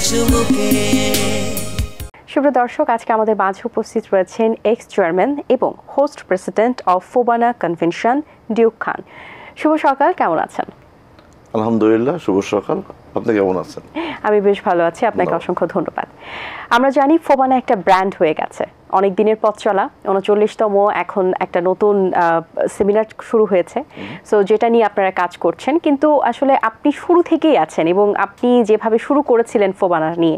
চুমুকে। সুপ্রিয় দর্শক, আজকে আমাদের মাঝে উপস্থিত রয়েছেন এক্স চেয়ারম্যান এবং host president of FOBANA convention Duke Khan. শুভ সকাল, কেমন আছেন? আলহামদুলিল্লাহ, শুভ সকাল। আপনি কেমন আছেন? আমি বেশ ভালো আছি, আপনাকে অসংখ্য ধন্যবাদ। আমরা জানি ফোবানা একটা ব্র্যান্ড হয়ে গেছে, অনেক দিনের পথ চলা, 39তম এখন একটা নতুন সেমিনার শুরু হয়েছে, সো যেটা নিয়ে আপনারা কাজ করছেন। কিন্তু আসলে আপনি শুরু থেকেই আছেন এবং আপনি যেভাবে শুরু করেছিলেন ফোবানা নিয়ে,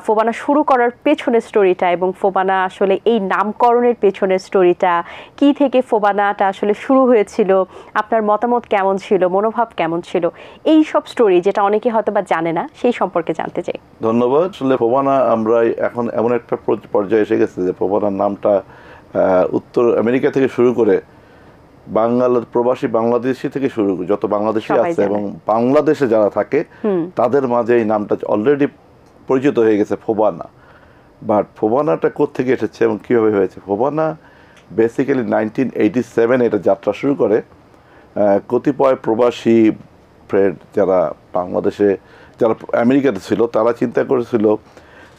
ফোবানা শুরু করার পেছনের স্টোরিটা এবং ফোবানা আসলে এই নামকরণের পেছনের স্টোরিটা, কি থেকে ফোবানাটা আসলে শুরু হয়েছিল, আপনার মতামত কেমন ছিল, মনোভাব কেমন ছিল, এই সব স্টোরি যেটা অনেকে হয়তো বা জানে না, সেই সম্পর্কে জানতে চাই। ধন্যবাদ। আসলে ফোবানা আমরা এখন এমন একটা পর্যায়ে এসে গেছে যে ফোবানার নামটা উত্তর আমেরিকা থেকে শুরু করে প্রবাসী বাংলাদেশি থেকে শুরু করে যত বাংলাদেশি আছে এবং বাংলাদেশে যারা থাকে তাদের মাঝে এই নামটা অলরেডি পরিচিত হয়ে গেছে ফোবানা। বাট ফোবানাটা কোত্থেকে এসেছে এবং কীভাবে হয়েছে? ফোবানা বেসিক্যালি 1987 এটা যাত্রা শুরু করে কতিপয় প্রবাসী ফ্রেন্ড যারা বাংলাদেশে, যারা আমেরিকাতে ছিল, তারা চিন্তা করেছিল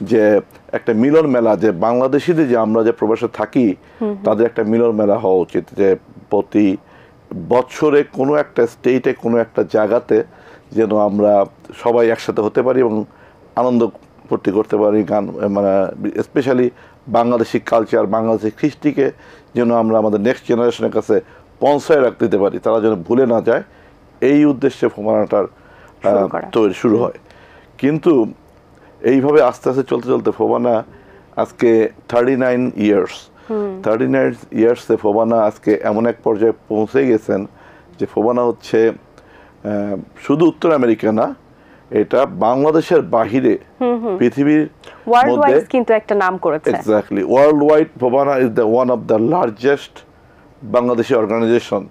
যে একটা মিলন মেলা, যে বাংলাদেশিদের যে আমরা যে প্রবাসে থাকি তাদের একটা মিলন মেলা হওয়া উচিত, যে প্রতি বছরে কোনো একটা স্টেটে কোনো একটা জায়গাতে যেন আমরা সবাই একসাথে হতে পারি এবং আনন্দ ফুর্তি করতে পারি, গান মানে স্পেশালি বাংলাদেশি কালচার, বাংলাদেশি কৃষ্টিকে যেন আমরা আমাদের নেক্সট জেনারেশনের কাছে পৌঁছায় রাখতে দিতে পারি, তারা যেন ভুলে না যায়, এই উদ্দেশ্যে ফোবানাটার তৈরি শুরু হয়। কিন্তু এইভাবে আস্তে আস্তে চলতে চলতে ফোবানা আজকে 39 ইয়ার্সে ফোবানা আজকে এমন এক পর্যায়ে পৌঁছে গেছেন যে ফোবানা হচ্ছে শুধু উত্তর আমেরিকা না, এটা বাংলাদেশের বাহিরে পৃথিবীর মধ্যে কিন্তু একটা নাম করেছে। Exactly, world wide FOBANA is the one of the largest Bangladeshi organization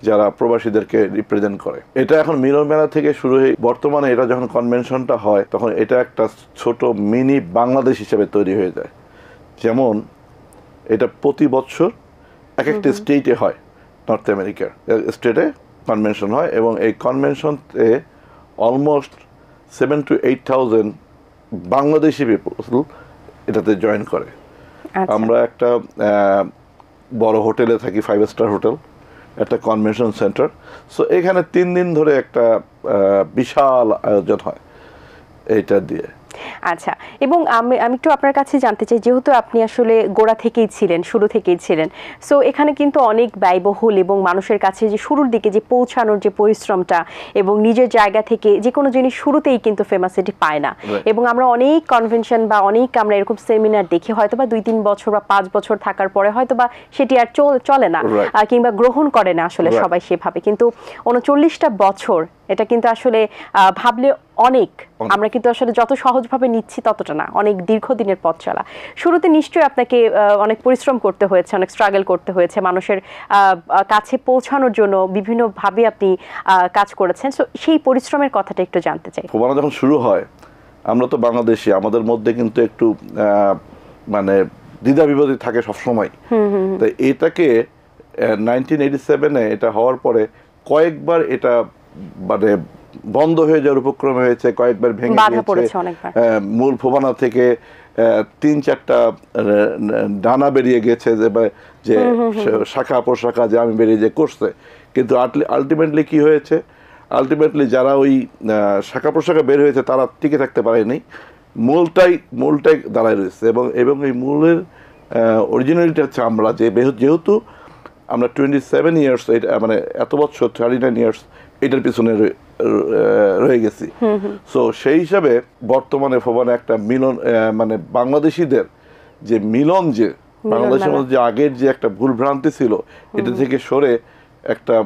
যারা প্রবাসীদেরকে রিপ্রেজেন্ট করে। এটা এখন মিলন মেলা থেকে শুরু হয়ে বর্তমানে এটা যখন কনভেনশনটা হয় তখন এটা একটা ছোট মিনি বাংলাদেশ হিসেবে তৈরি হয়ে যায়। যেমন এটা প্রতি বছর এক একটা স্টেটে হয়, নর্থ আমেরিকার স্টেটে কনভেনশন হয় এবং এই কনভেনশনতে অলমোস্ট 7,000 to 8,000 বাংলাদেশি পিপল এটাতে জয়েন করে। আমরা একটা বড় হোটেলে থাকি, 5 স্টার হোটেল, একটা কনভেনশন সেন্টার। সো এখানে 3 দিন ধরে একটা বিশাল আয়োজন হয় এইটা দিয়ে। আচ্ছা, এবং আমি একটু আপনার কাছে জানতে চাই, যেহেতু আপনি আসলে গোড়া থেকেই ছিলেন, শুরু থেকেই ছিলেন, সো এখানে কিন্তু অনেক ব্যয়বহুল এবং মানুষের কাছে যে শুরুর দিকে যে পৌঁছানোর যে পরিশ্রমটা এবং নিজের জায়গা থেকে যে কোনো জিনিস শুরুতেই কিন্তু ফেমাসিটি পায় না। এবং আমরা অনেক কনভেনশন বা অনেক আমরা এরকম সেমিনার দেখি, হয়তো বা 2-3 বছর বা 5 বছর থাকার পরে হয়তো বা সেটি আর চলে না কিংবা গ্রহণ করে না আসলে সবাই সেভাবে। কিন্তু 39টা বছর এটা কিন্তু আসলে ভাবলে অনেক, আমরা কিন্তু আসলে যত সহজভাবে নিচ্ছি ততটা না, অনেক দীর্ঘদিনের পথ চলা। শুরুতে নিশ্চয়ই আপনাকে অনেক পরিশ্রম করতে হয়েছে, অনেক স্ট্রাগল করতে হয়েছে, মানুষের কাছে পৌঁছানোর জন্য বিভিন্নভাবে আপনি কাজ করেছেন। সো সেই পরিশ্রমের কথাটা একটু জানতে চাই। ফোবানা যখন শুরু হয়, আমরা তো বাংলাদেশি, আমাদের মধ্যে কিন্তু একটু মানে দ্বিধা বিবাদী থাকে সবসময়। তো এটাকে 1987-এ এটা হওয়ার পরে কয়েকবার এটা মানে বন্ধ হয়ে যাওয়ার উপক্রম হয়েছে, কয়েকবার ভেঙে গিয়েছে। মূল ফোবানা থেকে 3-4টা ডানা বেরিয়ে গেছে, যে শাখা প্রশাখা যে আমি বেরিয়ে যে করছে। কিন্তু আলটিমেটলি কি হয়েছে, আলটিমেটলি যারা ওই শাখা প্রশাখা বের হয়েছে তারা টিকে থাকতে পারেনি, মূলটাই দাঁড়ায় রয়েছে। এবং এই মূলের অরিজিনালিটি হচ্ছে আমরা, যেহেতু আমরা 27 ইয়ার্স, মানে এত বছর 39 ইয়ার্স এটার পিছনে রয়ে গেছি। সো সেই হিসাবে বর্তমানে ফোবানা একটা মিলন, মানে বাংলাদেশিদের যে মিলন, যে বাংলাদেশের মধ্যে যে আগের যে একটা ভুল ভ্রান্তি ছিল এটা থেকে সরে একটা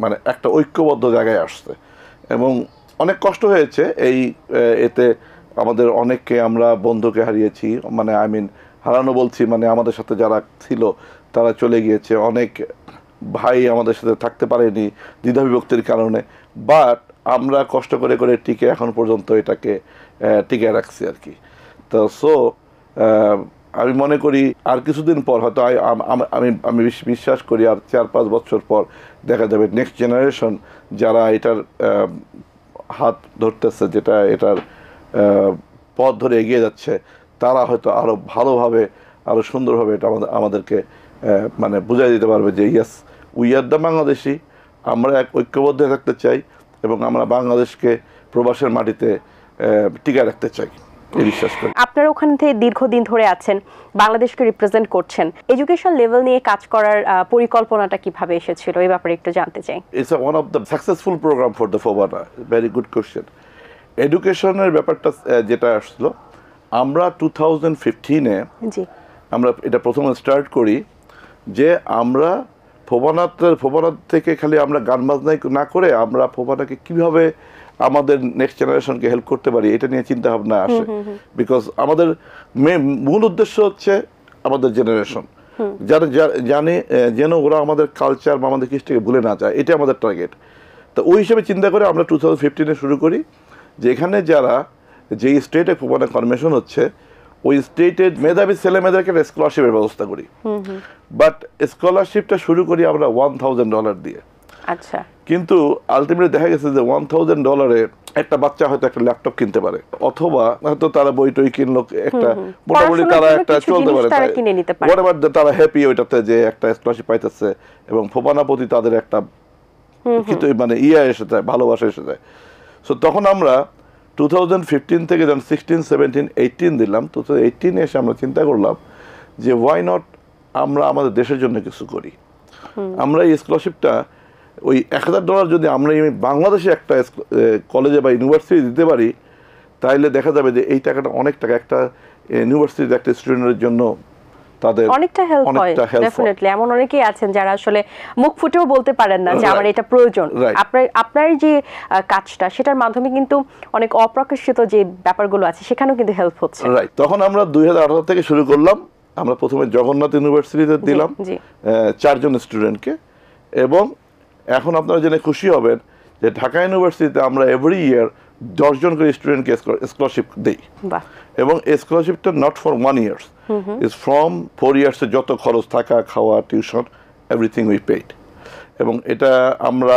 মানে একটা ঐক্যবদ্ধ জায়গায় আসছে। এবং অনেক কষ্ট হয়েছে এতে, আমাদের অনেককে আমরা বন্ধুকে হারিয়েছি, মানে হারানো বলছি, মানে আমাদের সাথে যারা ছিল তারা চলে গিয়েছে, অনেক ভাই আমাদের সাথে থাকতে পারেনি দ্বিধাবিভক্তির কারণে। বাট আমরা কষ্ট করে করে টিকে এখন পর্যন্ত এটাকে টিকে রাখছি আর কি। তো আমি মনে করি আর কিছুদিন পর হয়তো আমি বিশ্বাস করি আর 4-5 বছর পর দেখা যাবে নেক্সট জেনারেশন যারা এটার হাত ধরতেছে, যেটা এটার পথ ধরে এগিয়ে যাচ্ছে, তারা হয়তো আরো ভালোভাবে আরো সুন্দরভাবে এটা আমাদেরকে মানে বুঝাই দিতে পারবে যে yes we are the Bangladeshi, আমরা এক ঐক্যবদ্ধ থাকতে চাই এবং আমরা বাংলাদেশকে প্রবাসের মাটিতে টিকায় রাখতে চাই এই বিশ্বাস করি। আপনারা ওখান থেকে দীর্ঘদিন ধরে আছেন, বাংলাদেশকে রিপ্রেজেন্ট করছেন, এডুকেশন লেভেল নিয়ে কাজ করার পরিকল্পনাটা কিভাবে এসেছিল এই ব্যাপারে একটু জানতে চাই। It's one of the successful program for the FOBANA. Very good question. এডুকেশনের ব্যাপারটা যেটা আসলো, আমরা 2015-এ আমরা এটা প্রথমে স্টার্ট করি যে আমরা ফোবানা থেকে খালি আমরা গান বাজনাই না করে আমরা ফোবানাকে কিভাবে আমাদের নেক্সট জেনারেশনকে হেল্প করতে পারি এটা নিয়ে চিন্তা ভাবনা আসে। বিকজ আমাদের মূল উদ্দেশ্য হচ্ছে আমাদের জেনারেশন জানে যেন ওরা আমাদের কালচার বা আমাদের কৃষ্টিকে ভুলে না যায়, এটা আমাদের টার্গেট। তো ওই হিসেবে চিন্তা করে আমরা 2015-এ শুরু করি যে এখানে যারা যেই স্টেটে ফোবানা কনভেনশন হচ্ছে ওই স্টেটের মেধাবী ছেলে মেয়েদেরকে একটা স্কলারশিপের ব্যবস্থা করি। বাট স্কলারশিপটা শুরু করি আমরা $1,000 দিয়ে। আচ্ছা, কিন্তু আলটিমেটলি দেখা গেছে যে $1,000-এ একটা বাচ্চা হয়তো একটা ল্যাপটপ কিনতে পারে, অথবা হয়তো তারা বই টই কিনলো, একটা মোটামুটি তারা একটা চলতে পারে, তারা হ্যাপি ওইটাতে যে একটা স্কলারশিপ পাইতেছে এবং ফোবানা প্রতি তাদের একটা কিন্তু মানে এসে যায়, ভালোবাসা এসে যায়। সো তখন আমরা 2015 থেকে যখন 16, 17, 18 দিলাম, 2018-এ এসে আমরা চিন্তা করলাম যে ওয়াই নট আমরা আমাদের দেশের জন্য কিছু করি। আমরা এই স্কলারশিপটা ওই $1,000 যদি আমরা বাংলাদেশে একটা কলেজে বা ইউনিভার্সিটি দিতে পারি, তাইলে দেখা যাবে যে এই টাকাটা অনেক টাকা একটা ইউনিভার্সিটির একটা স্টুডেন্টের জন্য তাদের অনেকটা হেল্প হয়। ডেফিনেটলি এমন অনেকেই আছেন যারা আসলে মুখ ফুটেও বলতে পারেন না যে আমার এটা প্রয়োজন। আপনার যে কাজটা সেটার মাধ্যমে কিন্তু অনেক অপ্রকাশিত যে ব্যাপারগুলো আছে সেখানেও কিন্তু হেল্প হচ্ছে। রাইট। তখন আমরা 2018 থেকে শুরু করলাম। আমরা প্রথমে জগন্নাথ ইউনিভার্সিটিতে দিলাম 4 জন স্টুডেন্টকে, এবং এখন আপনারা জেনে খুশি হবেন যে ঢাকা ইউনিভার্সিটিতে আমরা এভরি ইয়ার 10 জন করে স্টুডেন্টকে স্কলারশিপ দিই। এবং স্কলারশিপটা not for 1 year, is from 4 years যত খরচ, থাকা, খাওয়া, টিউশন, এভরিথিং উই পেইড। এবং এটা আমরা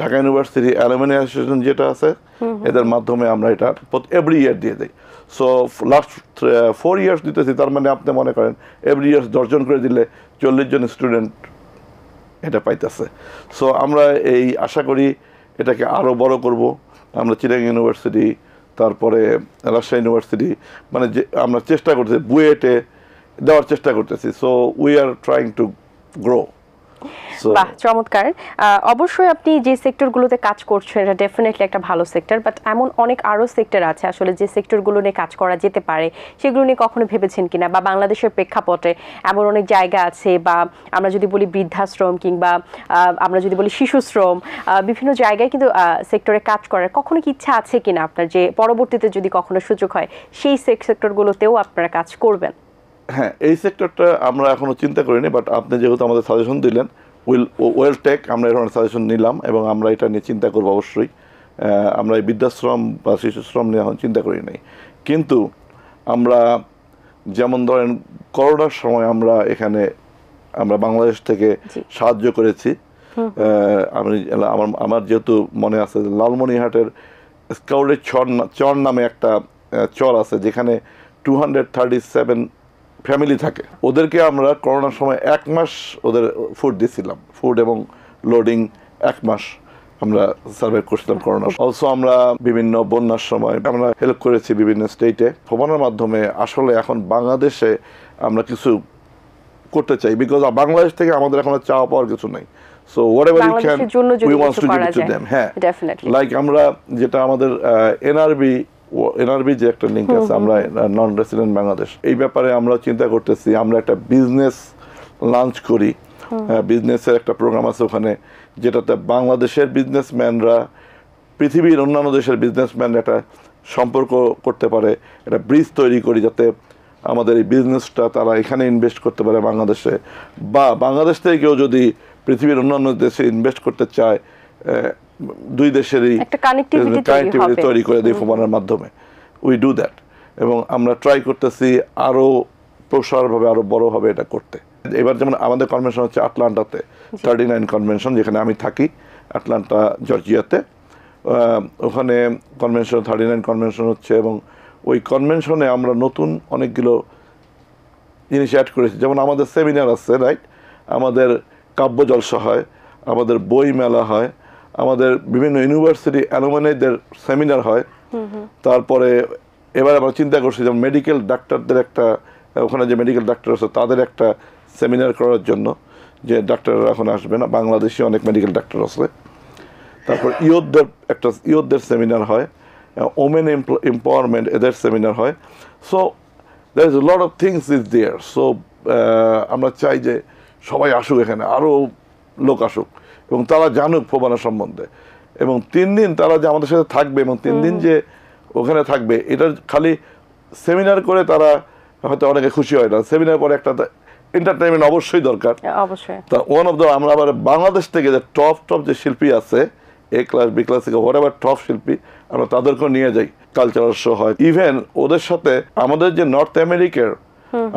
ঢাকা ইউনিভার্সিটি অ্যালুমিনি অ্যাসোসিয়েশন যেটা আছে এদের মাধ্যমে আমরা এটা এভরি ইয়ার দিয়ে দিই। সো লাস্ট 4 years দিতেছি, তার মানে আপনি মনে করেন এভরি ইয়ার 10 জন করে দিলে 40 জন স্টুডেন্ট এটা পাইতেছে। সো আমরা এই আশা করি এটাকে আরও বড় করব। আমরা চিটাগাং ইউনিভার্সিটি, তারপরে রাজশাহী ইউনিভার্সিটি, মানে যে আমরা চেষ্টা করতেছি বুয়েটে দেওয়ার চেষ্টা করতেছি। So we are trying to grow. বাহ, চমৎকার। অবশ্যই আপনি যে সেক্টরগুলোতে কাজ করছেন এটা ডেফিনেটলি একটা ভালো সেক্টর, বাট এমন অনেক আরও সেক্টর আছে আসলে যে সেক্টরগুলো নিয়ে কাজ করা যেতে পারে, সেগুলো নিয়ে কখনো ভেবেছেন কিনা? বা বাংলাদেশের প্রেক্ষাপটে এমন অনেক জায়গা আছে, বা আমরা যদি বলি বৃদ্ধাশ্রম কিংবা আমরা যদি বলি শিশুশ্রম, বিভিন্ন জায়গায় কিন্তু সেক্টরে কাজ করার কখনো কি ইচ্ছা আছে কিনা আপনার, যে পরবর্তীতে যদি কখনো সুযোগ হয় সেই সেক্টরগুলোতেও আপনারা কাজ করবেন? হ্যাঁ, এই সেক্টরটা আমরা এখনো চিন্তা করিনি, বাট আপনি যেহেতু আমাদের সাজেশন দিলেন, ওয়েল টেক, আমরা এই ধরনের সাজেশন নিলাম এবং আমরা এটা নিয়ে চিন্তা করবো অবশ্যই। আমরা এই বৃদ্ধাশ্রম বা শিশুশ্রম নিয়ে এখন চিন্তা করি নাই, কিন্তু আমরা যেমন ধরেন করোনার সময় আমরা এখানে আমরা বাংলাদেশ থেকে সাহায্য করেছি। আমার যেহেতু মনে আছে লালমনিরহাটের স্কাউটের চর নামে একটা চর আছে যেখানে 237 ফ্যামিলি থাকে, ওদেরকে আমরা করোনার সময় 1 মাস ওদের ফুড দিয়েছিলাম, ফুড এবং লোডিং 1 মাস আমরা সার্ভে করছিলাম করোনা। অলসো আমরা বিভিন্ন বন্যার সময় আমরা হেল্প করেছি বিভিন্ন স্টেটে। ফোবানার মাধ্যমে আসলে এখন বাংলাদেশে আমরা কিছু করতে চাই, বিকজ বাংলাদেশ থেকে আমাদের এখন চাওয়া পাওয়ার কিছু নাই। So whatever we can we want to give two them. হ্যাঁ, লাইক আমরা যেটা আমাদের এনআরবি যে একটা লিঙ্ক আছে, আমরা নন রেসিডেন্ট বাংলাদেশ, এই ব্যাপারে আমরা চিন্তা করতেছি আমরা একটা বিজনেস লঞ্চ করি। বিজনেসের একটা প্রোগ্রাম আছে ওখানে, যেটাতে বাংলাদেশের বিজনেসম্যানরা পৃথিবীর অন্যান্য দেশের বিজনেসম্যানরা একটা সম্পর্ক করতে পারে, একটা ব্রিজ তৈরি করি যাতে আমাদের এই বিজনেসটা তারা এখানে ইনভেস্ট করতে পারে বাংলাদেশে, বা বাংলাদেশ থেকে কেউ যদি পৃথিবীর অন্যান্য দেশে ইনভেস্ট করতে চায়, দুই দেশেরই কানেক্টিভিটি তৈরি করে দিই ফোবানার মাধ্যমে। উই ডু দ্যাট, এবং আমরা ট্রাই করতেছি আরও প্রসারভাবে আরও বড়োভাবে এটা করতে। এবার যেমন আমাদের কনভেনশন হচ্ছে আটলান্টাতে 39 কনভেনশন, যেখানে আমি থাকি, আটলান্টা জর্জিয়াতে। ওখানে কনভেনশন 39 কনভেনশন হচ্ছে, এবং ওই কনভেনশনে আমরা নতুন অনেকগুলো জিনিস অ্যাড করেছি। যেমন আমাদের সেমিনার আছে, রাইট, আমাদের কাব্য জলসা হয়, আমাদের বই মেলা হয়, আমাদের বিভিন্ন ইউনিভার্সিটি অ্যালুমিনাইদের সেমিনার হয়। তারপরে এবার আমরা চিন্তা করছি যেমন মেডিকেল ডাক্তারদের একটা, ওখানে যে মেডিকেল ডাক্তার আছে তাদের একটা সেমিনার করার জন্য, যে ডাক্তাররা এখন আসবে না, বাংলাদেশি অনেক মেডিকেল ডাক্তার আছে। তারপর ইয়ুথদের সেমিনার হয়, ওমেন এম্পাওয়ারমেন্ট এদের সেমিনার হয়। So there is lot of things is there. সো আমরা চাই যে সবাই আসুক, এখানে আরও লোক আসুক এবং তারা জানুক ফোবানা সম্বন্ধে। এবং 3 দিন তারা যে আমাদের সাথে থাকবে এবং 3 দিন যে ওখানে থাকবে, এটা খালি সেমিনার করে তারা হয়তো অনেকে খুশি হয় না। সেমিনার পরে একটা এন্টারটেনমেন্ট অবশ্যই দরকার। অবশ্যই। তা ওয়ান অফ দ্য, আমরা আবার বাংলাদেশ থেকে যে টপ যে শিল্পী আছে, এ ক্লাস বি ক্লাস থেকে হোয়াট এভার টপ শিল্পী, আমরা তাদেরকেও নিয়ে যাই, কালচারাল শো হয়। ইভেন ওদের সাথে আমাদের যে নর্থ আমেরিকার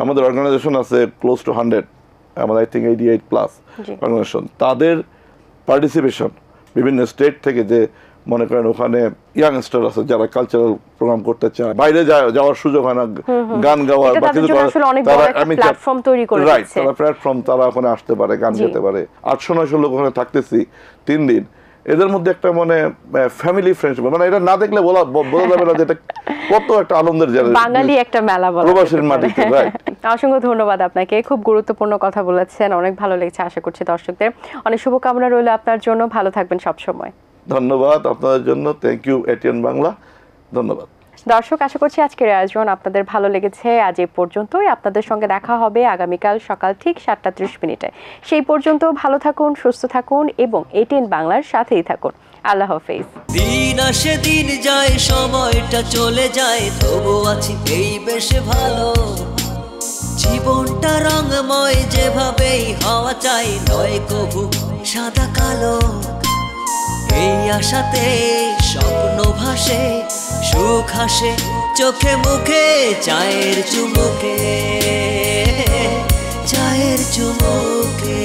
আমাদের অর্গানাইজেশন আছে ক্লোজ টু 100, আমাদের আই থিঙ্ক 88+ অর্গানাইজেশন, তাদের পার্টিসিপেশন বিভিন্ন স্টেট থেকে, যে মনে করেন ওখানে ইয়াংস্টার আছে যারা কালচারাল প্রোগ্রাম করতে চায়, বাইরে যাওয়ার সুযোগ হয় না গান গাওয়ার বা কিছু করার, তারা প্ল্যাটফর্ম, তারা ওখানে আসতে পারে, গান গাইতে পারে। 800-900 লোক ওখানে থাকতেছি 3 দিন। এদের মধ্যে একটা মানে ফ্যামিলি ফ্রেন্ডশিপ, মানে এটা না দেখলে বোঝা যাবে না যে এটা কত একটা আনন্দের জায়গা, বাঙালি একটা মেলা বলা প্রবাসীর মাটিতে। অসংখ্য ধন্যবাদ আপনাকে, খুব গুরুত্বপূর্ণ কথা বলেছেন, অনেক ভালো লেগেছে। আশা করছি দর্শকদের অনেক শুভকামনা রইল আপনার জন্য, ভালো থাকবেন সব সময়। ধন্যবাদ আপনাদের জন্য, থ্যাংক ইউ এটিএন বাংলা, ধন্যবাদ। দর্শক, আশা করছি আজকের আয়োজন আপনাদের ভালো লেগেছে। আজ এই পর্যন্তই, আপনাদের সঙ্গে দেখা হবে আগামীকাল সকাল ঠিক 7:30। সেই পর্যন্ত ভালো থাকুন, সুস্থ থাকুন এবং এটিএন বাংলার সাথেই থাকুন। আল্লাহ হাফেজ। দিন আসে দিন যায়, সময়টা চলে যায়, তবু আছি এই বেশ ভালো। জীবনটা রঙময়, যেভাবেই হওয়া চাই, নয় কবু সাদা কালো। এই আশাতে স্বপ্ন ভাসে, সুখ হাসে চোখে মুখে, চায়ের চুমুকে, চায়ের চুমুকে।